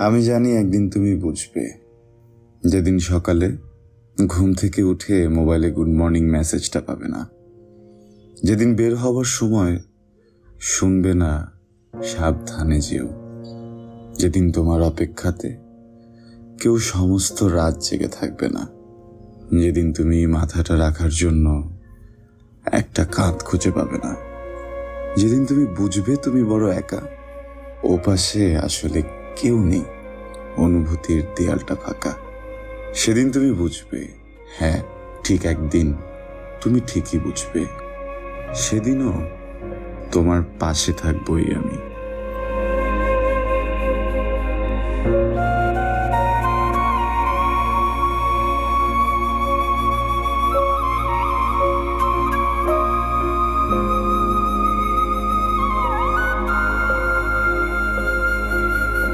আমি জানি একদিন তুমি বুঝবে, যেদিন সকালে ঘুম থেকে উঠে মোবাইলে গুড মর্নিং মেসেজটা পাবে না, যেদিন বের হবার সময় শুনবে না সাবধানে যেও, যেদিন তোমার অপেক্ষাতে কেউ সমস্ত রাত জেগে থাকবে না, যেদিন তুমি মাথাটা রাখার জন্য একটা কাঁধ খুঁজে পাবে না, যেদিন তুমি বুঝবে তুমি বড় একা, ও পাশে আসলে কেউ নেই, অনুভূতির দেয়ালটা ফাঁকা। সেদিন তুমি বুঝবে, হ্যাঁ ঠিক একদিন তুমি ঠিকই বুঝবে, সেদিনও তোমার পাশে থাকবই আমি।